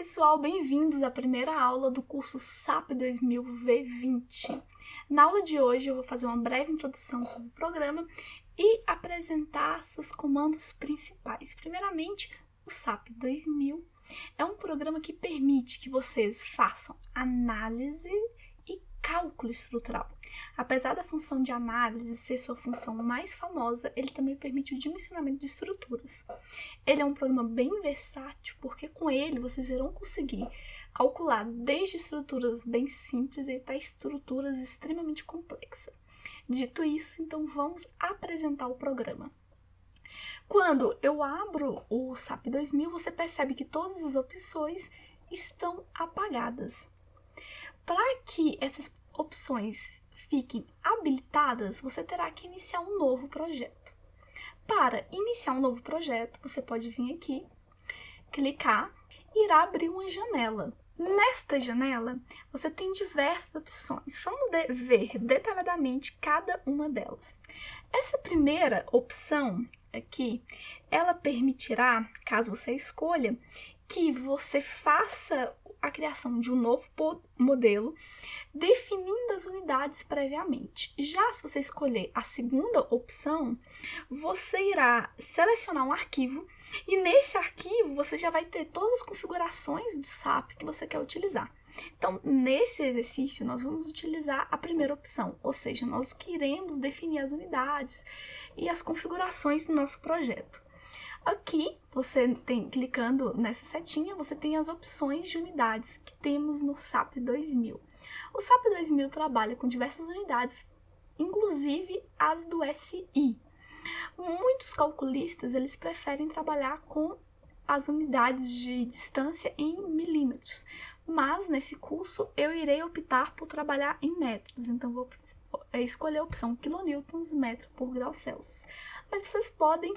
pessoal, bem-vindos à primeira aula do curso SAP 2000 V20. Na aula de hoje eu vou fazer uma breve introdução sobre o programa e apresentar seus comandos principais. Primeiramente, o SAP 2000 é um programa que permite que vocês façam análise e cálculo estrutural. Apesar da função de análise ser sua função mais famosa, ele também permite o dimensionamento de estruturas. Ele é um programa bem versátil, porque com ele vocês irão conseguir calcular desde estruturas bem simples até estruturas extremamente complexas. Dito isso, então vamos apresentar o programa. Quando eu abro o SAP 2000, você percebe que todas as opções estão apagadas. Para que essas opções fiquem habilitadas, você terá que iniciar um novo projeto. Para iniciar um novo projeto, você pode vir aqui, clicar e irá abrir uma janela. Nesta janela, você tem diversas opções. Vamos ver detalhadamente cada uma delas. Essa primeira opção aqui, ela permitirá, caso você escolha, que você faça a criação de um novo modelo, definindo as unidades previamente. Já se você escolher a segunda opção, você irá selecionar um arquivo e nesse arquivo você já vai ter todas as configurações do SAP que você quer utilizar. Então, nesse exercício, nós vamos utilizar a primeira opção, ou seja, nós queremos definir as unidades e as configurações do nosso projeto. Aqui, você tem, clicando nessa setinha, você tem as opções de unidades que temos no SAP 2000. O SAP 2000 trabalha com diversas unidades, inclusive as do SI. Muitos calculistas, eles preferem trabalhar com as unidades de distância em milímetros, mas nesse curso eu irei optar por trabalhar em metros, então vou escolher a opção quilonewtons metro por grau Celsius. Mas vocês podem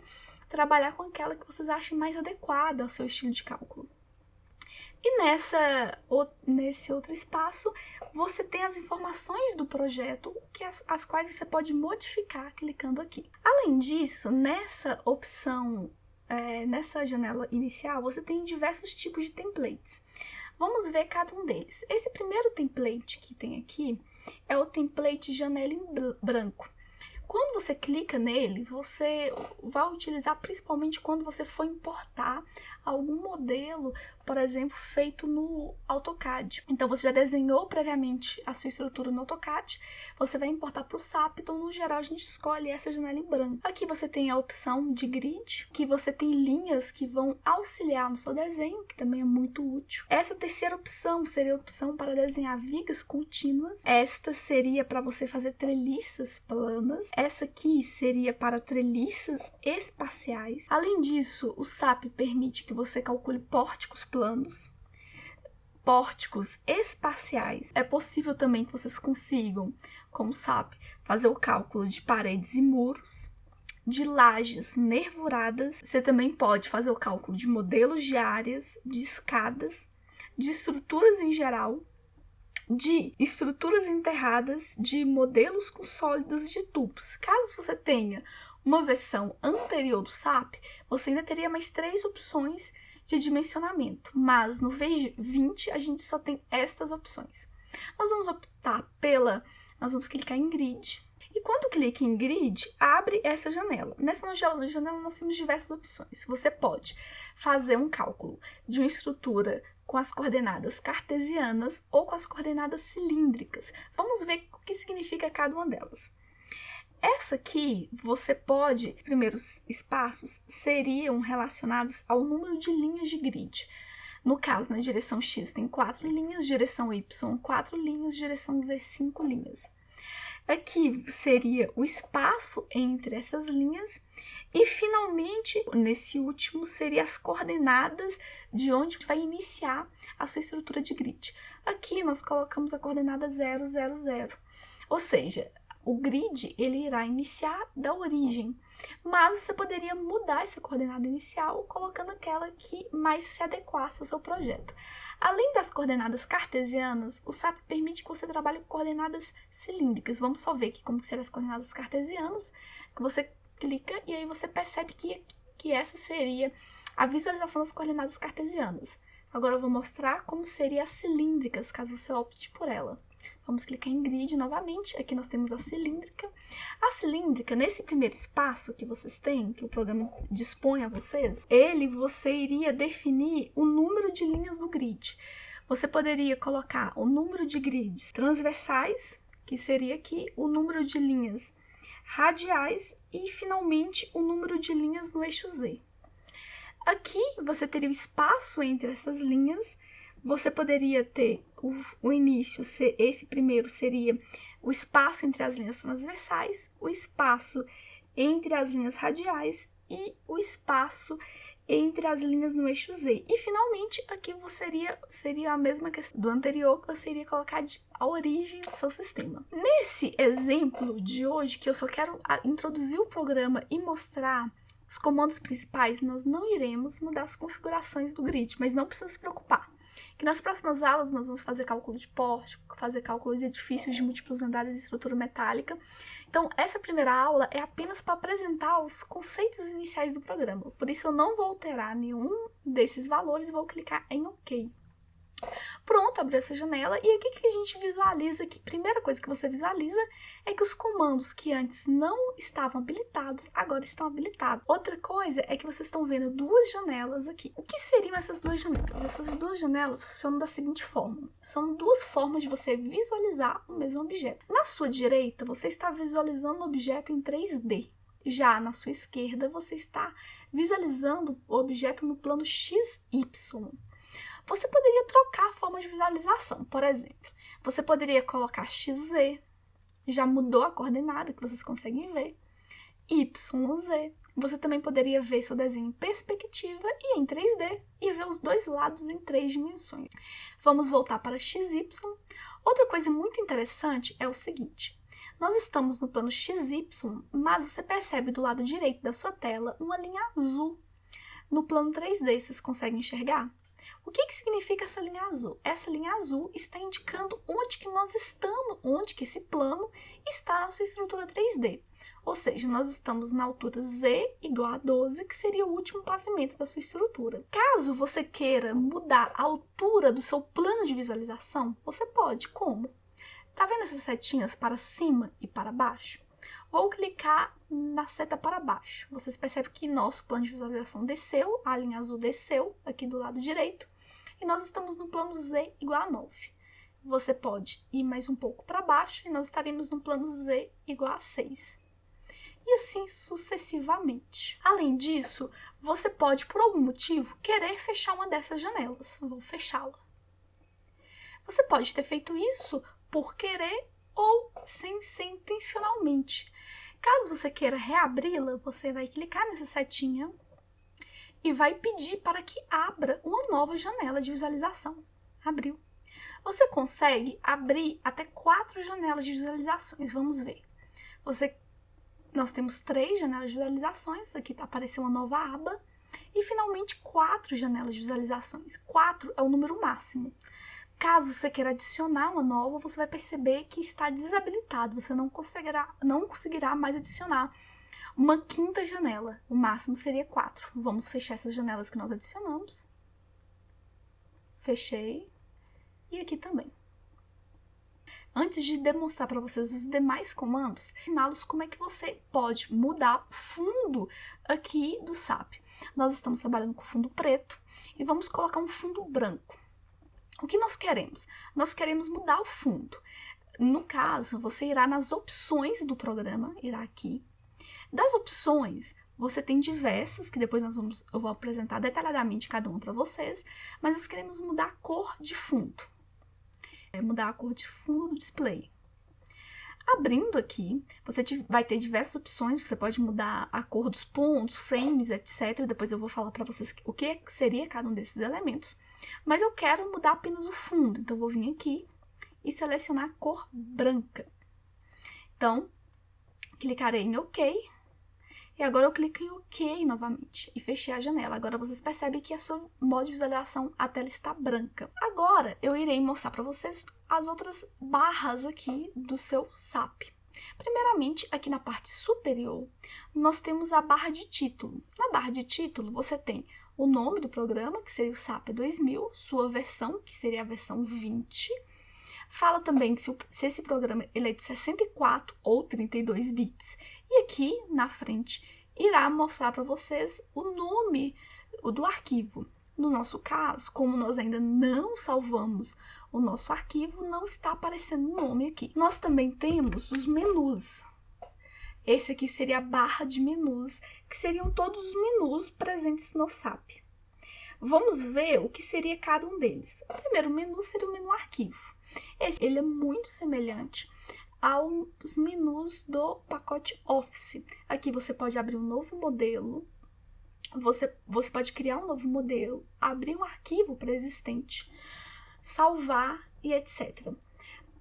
trabalhar com aquela que vocês achem mais adequada ao seu estilo de cálculo. E nesse outro espaço, você tem as informações do projeto, as quais você pode modificar clicando aqui. Além disso, nessa opção, nessa janela inicial, você tem diversos tipos de templates. Vamos ver cada um deles. Esse primeiro template que tem aqui é o template janela em branco. Quando você clica nele, você vai utilizar principalmente quando você for importar algum modelo, por exemplo, feito no AutoCAD. Então, você já desenhou previamente a sua estrutura no AutoCAD, você vai importar para o SAP, então, no geral, a gente escolhe essa janela em branco. Aqui você tem a opção de grid, que você tem linhas que vão auxiliar no seu desenho, que também é muito útil. Essa terceira opção seria a opção para desenhar vigas contínuas. Esta seria para você fazer treliças planas. Essa aqui seria para treliças espaciais. Além disso, o SAP permite que você calcule pórticos planos, pórticos espaciais. É possível também que vocês consigam, com o SAP, fazer o cálculo de paredes e muros, de lajes nervuradas. Você também pode fazer o cálculo de modelos de áreas, de escadas, de estruturas em geral, de estruturas enterradas, de modelos com sólidos de tubos. Caso você tenha uma versão anterior do SAP, você ainda teria mais 3 opções de dimensionamento, mas no V20 a gente só tem estas opções. Nós vamos optar nós vamos clicar em grid, e quando clica em grid, abre essa janela. Nessa janela nós temos diversas opções. Você pode fazer um cálculo de uma estrutura com as coordenadas cartesianas ou com as coordenadas cilíndricas. Vamos ver o que significa cada uma delas. Essa aqui, você pode, os primeiros espaços seriam relacionados ao número de linhas de grid. No caso, na direção X tem 4 linhas, direção Y 4 linhas, direção Z 5 linhas. Aqui seria o espaço entre essas linhas e, finalmente, nesse último, seria as coordenadas de onde vai iniciar a sua estrutura de grid. Aqui nós colocamos a coordenada 0, 0, 0. Ou seja, o grid ele irá iniciar da origem, mas você poderia mudar essa coordenada inicial colocando aquela que mais se adequasse ao seu projeto. Além das coordenadas cartesianas, o SAP permite que você trabalhe com coordenadas cilíndricas. Vamos só ver aqui como que serão as coordenadas cartesianas, que você clica e aí você percebe que essa seria a visualização das coordenadas cartesianas. Agora eu vou mostrar como seria as cilíndricas, caso você opte por ela. Vamos clicar em grid novamente, aqui nós temos a cilíndrica. A cilíndrica, nesse primeiro espaço que vocês têm, que o programa dispõe a vocês, você iria definir o número de linhas do grid. Você poderia colocar o número de grids transversais, que seria aqui o número de linhas radiais e, finalmente, o número de linhas no eixo Z. Aqui você teria o espaço entre essas linhas. Você poderia ter o início, esse primeiro seria o espaço entre as linhas transversais, o espaço entre as linhas radiais e o espaço entre as linhas no eixo Z. E, finalmente, aqui seria a mesma questão do anterior, que você iria colocar a origem do seu sistema. Nesse exemplo de hoje, que eu só quero introduzir o programa e mostrar os comandos principais, nós não iremos mudar as configurações do grid, mas não precisa se preocupar, que nas próximas aulas nós vamos fazer cálculo de pórtico, fazer cálculo de edifícios de múltiplos andares de estrutura metálica. Então, essa primeira aula é apenas para apresentar os conceitos iniciais do programa. Por isso, eu não vou alterar nenhum desses valores, vou clicar em OK. Pronto, abriu essa janela e aqui que a gente visualiza aqui. Primeira coisa que você visualiza é que os comandos que antes não estavam habilitados, agora estão habilitados. Outra coisa é que vocês estão vendo duas janelas aqui. O que seriam essas duas janelas? Essas duas janelas funcionam da seguinte forma. São duas formas de você visualizar o mesmo objeto. Na sua direita, você está visualizando o objeto em 3D. Já na sua esquerda, você está visualizando o objeto no plano XY. Você poderia trocar a forma de visualização. Por exemplo, você poderia colocar XZ, já mudou a coordenada que vocês conseguem ver, YZ. Você também poderia ver seu desenho em perspectiva e em 3D e ver os dois lados em 3 dimensões. Vamos voltar para XY. Outra coisa muito interessante é o seguinte. Nós estamos no plano XY, mas você percebe do lado direito da sua tela uma linha azul. No plano 3D, vocês conseguem enxergar? O que significa essa linha azul? Essa linha azul está indicando onde que nós estamos, onde que esse plano está na sua estrutura 3D. Ou seja, nós estamos na altura Z igual a 12, que seria o último pavimento da sua estrutura. Caso você queira mudar a altura do seu plano de visualização, você pode. Como? Tá vendo essas setinhas para cima e para baixo? Vou clicar na seta para baixo. Vocês percebem que nosso plano de visualização desceu, a linha azul desceu aqui do lado direito, e nós estamos no plano Z igual a 9. Você pode ir mais um pouco para baixo e nós estaremos no plano Z igual a 6. E assim sucessivamente. Além disso, você pode, por algum motivo, querer fechar uma dessas janelas. Vou fechá-la. Você pode ter feito isso por querer ou sem ser intencionalmente. Caso você queira reabri-la, você vai clicar nessa setinha e vai pedir para que abra uma nova janela de visualização. Abriu. Você consegue abrir até 4 janelas de visualizações. Vamos ver. Nós temos 3 janelas de visualizações. Aqui está aparecendo uma nova aba. E, finalmente, 4 janelas de visualizações. 4 é o número máximo. Caso você queira adicionar uma nova, você vai perceber que está desabilitado. Você não conseguirá mais adicionar uma 5ª janela. O máximo seria 4. Vamos fechar essas janelas que nós adicionamos. Fechei. E aqui também. Antes de demonstrar para vocês os demais comandos, ensiná-los como é que você pode mudar o fundo aqui do SAP. Nós estamos trabalhando com fundo preto e vamos colocar um fundo branco. O que nós queremos? Nós queremos mudar o fundo. No caso, você irá nas opções do programa, irá aqui. Das opções, você tem diversas, que depois eu vou apresentar detalhadamente cada uma para vocês, mas nós queremos mudar a cor de fundo. Mudar a cor de fundo do display. Abrindo aqui, você vai ter diversas opções, você pode mudar a cor dos pontos, frames, etc. Depois eu vou falar para vocês o que seria cada um desses elementos. Mas eu quero mudar apenas o fundo, então eu vou vir aqui e selecionar a cor branca. Então, clicarei em OK. E agora eu clico em OK novamente e fechei a janela. Agora vocês percebem que a sua modo de visualização, a tela está branca. Agora eu irei mostrar para vocês as outras barras aqui do seu SAP. Primeiramente, aqui na parte superior, nós temos a barra de título. Na barra de título, você tem o nome do programa, que seria o SAP 2000, sua versão, que seria a versão 20. Fala também se esse programa ele é de 64 ou 32 bits. E aqui na frente irá mostrar para vocês o nome do arquivo. No nosso caso, como nós ainda não salvamos o nosso arquivo, não está aparecendo o nome aqui. Nós também temos os menus. Esse aqui seria a barra de menus, que seriam todos os menus presentes no SAP. Vamos ver o que seria cada um deles. O primeiro menu seria o menu arquivo. Ele é muito semelhante aos menus do pacote Office. Aqui você pode abrir um novo modelo, você pode criar um novo modelo, abrir um arquivo pré-existente, salvar e etc.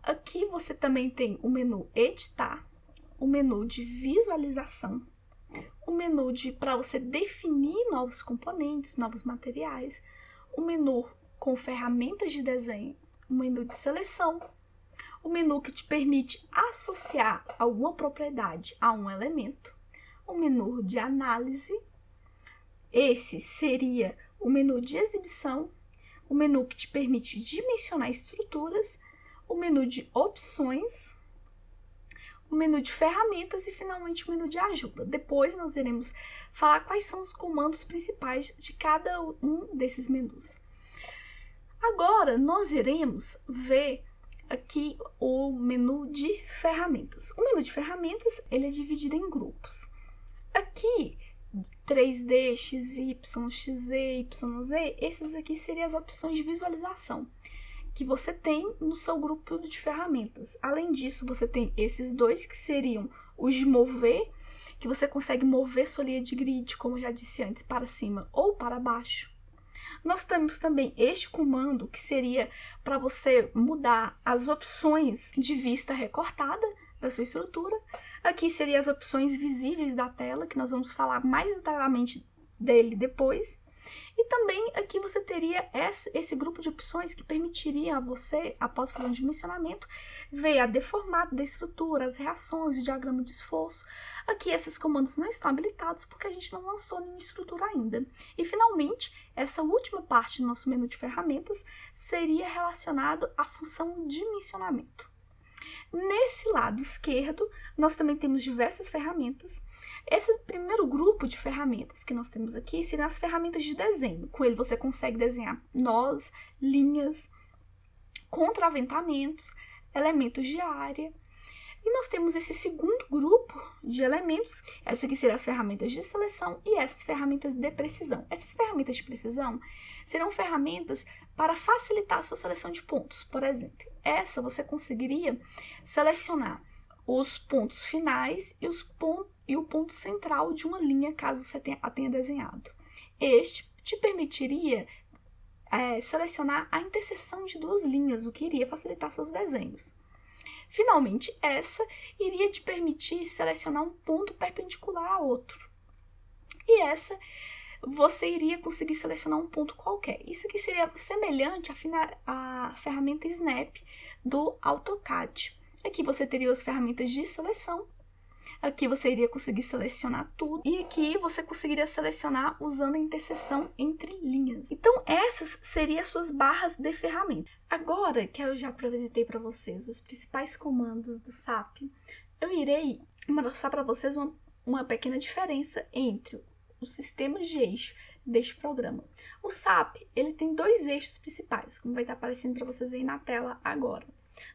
Aqui você também tem o menu editar, o menu de visualização, o menu para você definir novos componentes, novos materiais, o menu com ferramentas de desenho, o menu de seleção, o menu que te permite associar alguma propriedade a um elemento, o menu de análise, esse seria o menu de exibição, o menu que te permite dimensionar estruturas, o menu de opções, o menu de ferramentas e, finalmente, o menu de ajuda. Depois nós iremos falar quais são os comandos principais de cada um desses menus. Agora, nós iremos ver aqui o menu de ferramentas. O menu de ferramentas, ele é dividido em grupos. Aqui, 3D, XY, XZ, YZ, esses aqui seriam as opções de visualização que você tem no seu grupo de ferramentas. Além disso, você tem esses dois que seriam os de mover, que você consegue mover sua linha de grid, como eu já disse antes, para cima ou para baixo. Nós temos também este comando, que seria para você mudar as opções de vista recortada da sua estrutura. Aqui seriam as opções visíveis da tela, que nós vamos falar mais detalhadamente dele depois. E também aqui você teria esse grupo de opções que permitiria a você, após fazer um dimensionamento, ver a deformada da estrutura, as reações, o diagrama de esforço. Aqui esses comandos não estão habilitados porque a gente não lançou nenhuma estrutura ainda. E finalmente, essa última parte do nosso menu de ferramentas seria relacionado à função dimensionamento. Nesse lado esquerdo, nós também temos diversas ferramentas. Esse primeiro grupo de ferramentas que nós temos aqui seriam as ferramentas de desenho. Com ele você consegue desenhar nós, linhas, contraventamentos, elementos de área. E nós temos esse segundo grupo de elementos. Essa aqui seriam as ferramentas de seleção e essas ferramentas de precisão. Essas ferramentas de precisão serão ferramentas para facilitar a sua seleção de pontos. Por exemplo, essa você conseguiria selecionar os pontos finais e o ponto central de uma linha, caso você a tenha desenhado. Este te permitiria selecionar a interseção de duas linhas, o que iria facilitar seus desenhos. Finalmente, essa iria te permitir selecionar um ponto perpendicular a outro. E essa, você iria conseguir selecionar um ponto qualquer. Isso aqui seria semelhante à ferramenta Snap do AutoCAD. Aqui você teria as ferramentas de seleção. Aqui você iria conseguir selecionar tudo. E aqui você conseguiria selecionar usando a interseção entre linhas. Então, essas seriam as suas barras de ferramenta. Agora que eu já apresentei para vocês os principais comandos do SAP, eu irei mostrar para vocês uma pequena diferença entre os sistemas de eixo deste programa. O SAP, ele tem dois eixos principais, como vai estar aparecendo para vocês aí na tela agora.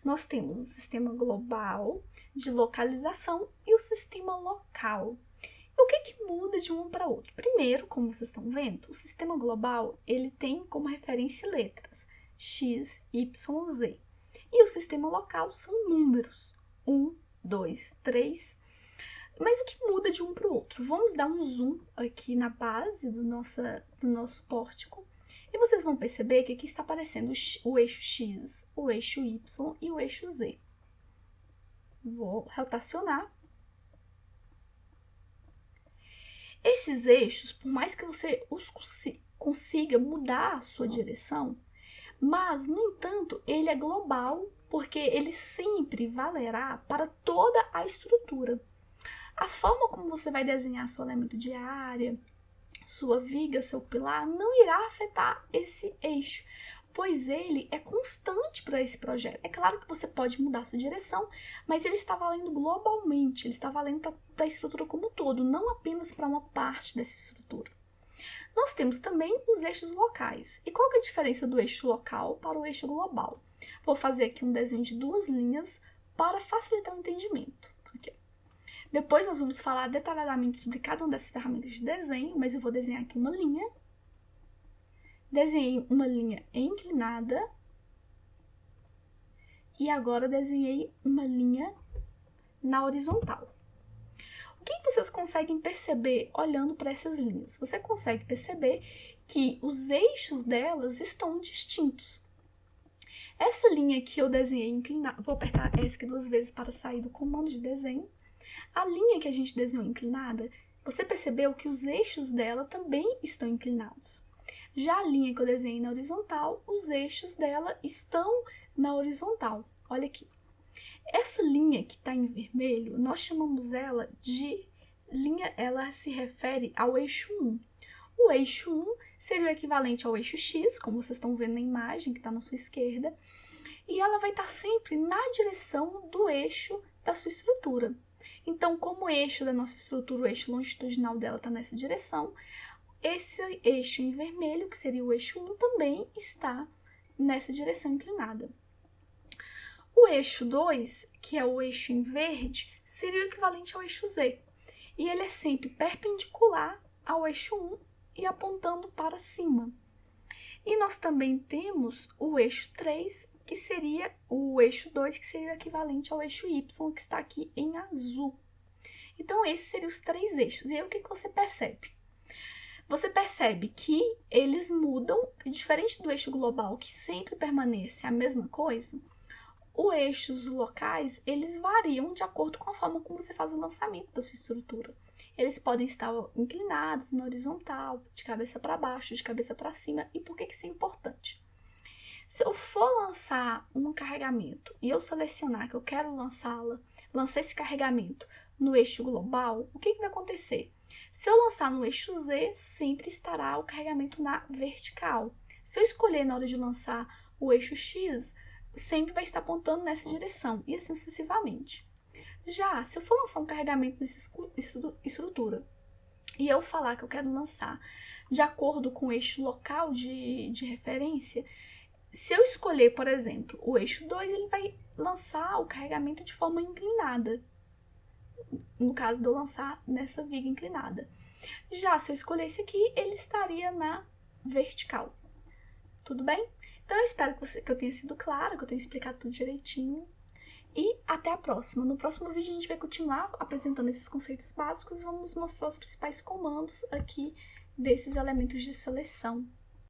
Nós temos o sistema global de localização e o sistema local. E o que muda de um para outro? Primeiro, como vocês estão vendo, o sistema global ele tem como referência letras X, Y, Z. E o sistema local são números 1, 2, 3. Mas o que muda de um para o outro? Vamos dar um zoom aqui na base do nosso pórtico. E vocês vão perceber que aqui está aparecendo o eixo X, o eixo Y e o eixo Z. Vou rotacionar. Esses eixos, por mais que você consiga mudar a sua direção, mas, no entanto, ele é global, porque ele sempre valerá para toda a estrutura. A forma como você vai desenhar seu elemento de área, sua viga, seu pilar, não irá afetar esse eixo, pois ele é constante para esse projeto. É claro que você pode mudar sua direção, mas ele está valendo globalmente, ele está valendo para a estrutura como um todo, não apenas para uma parte dessa estrutura. Nós temos também os eixos locais. E qual que é a diferença do eixo local para o eixo global? Vou fazer aqui um desenho de 2 linhas para facilitar o entendimento. Aqui. Depois nós vamos falar detalhadamente sobre cada uma dessas ferramentas de desenho, mas eu vou desenhar aqui uma linha. Desenhei uma linha inclinada. E agora desenhei uma linha na horizontal. O que vocês conseguem perceber olhando para essas linhas? Você consegue perceber que os eixos delas estão distintos. Essa linha que eu desenhei inclinada, vou apertar ESC 2 vezes para sair do comando de desenho. A linha que a gente desenhou inclinada, você percebeu que os eixos dela também estão inclinados. Já a linha que eu desenhei na horizontal, os eixos dela estão na horizontal. Olha aqui. Essa linha que está em vermelho, nós chamamos ela de linha, ela se refere ao eixo 1. O eixo 1 seria o equivalente ao eixo X, como vocês estão vendo na imagem que está na sua esquerda, e ela vai estar sempre na direção do eixo da sua estrutura. Então, como o eixo da nossa estrutura, o eixo longitudinal dela está nessa direção, esse eixo em vermelho, que seria o eixo 1, também está nessa direção inclinada. O eixo 2, que é o eixo em verde, seria o equivalente ao eixo Z. E ele é sempre perpendicular ao eixo 1 e apontando para cima. E nós também temos o eixo 3, que seria o eixo 2, que seria o equivalente ao eixo Y, que está aqui em azul. Então, esses seriam os 3 eixos. E aí, o que você percebe? Você percebe que eles mudam, diferente do eixo global, que sempre permanece a mesma coisa, os eixos locais, eles variam de acordo com a forma como você faz o lançamento da sua estrutura. Eles podem estar inclinados na horizontal, de cabeça para baixo, de cabeça para cima. E por que isso é importante? Se eu for lançar um carregamento e eu selecionar que eu quero lançar esse carregamento no eixo global, o que vai acontecer? Se eu lançar no eixo Z, sempre estará o carregamento na vertical. Se eu escolher na hora de lançar o eixo X, sempre vai estar apontando nessa direção, e assim sucessivamente. Já, se eu for lançar um carregamento nessa estrutura, e eu falar que eu quero lançar de acordo com o eixo local de referência, se eu escolher, por exemplo, o eixo 2, ele vai lançar o carregamento de forma inclinada, no caso de eu lançar nessa viga inclinada. Já, se eu escolher esse aqui, ele estaria na vertical. Tudo bem? Então, eu espero que eu tenha sido clara, que eu tenha explicado tudo direitinho. E até a próxima. No próximo vídeo a gente vai continuar apresentando esses conceitos básicos e vamos mostrar os principais comandos aqui desses elementos de seleção.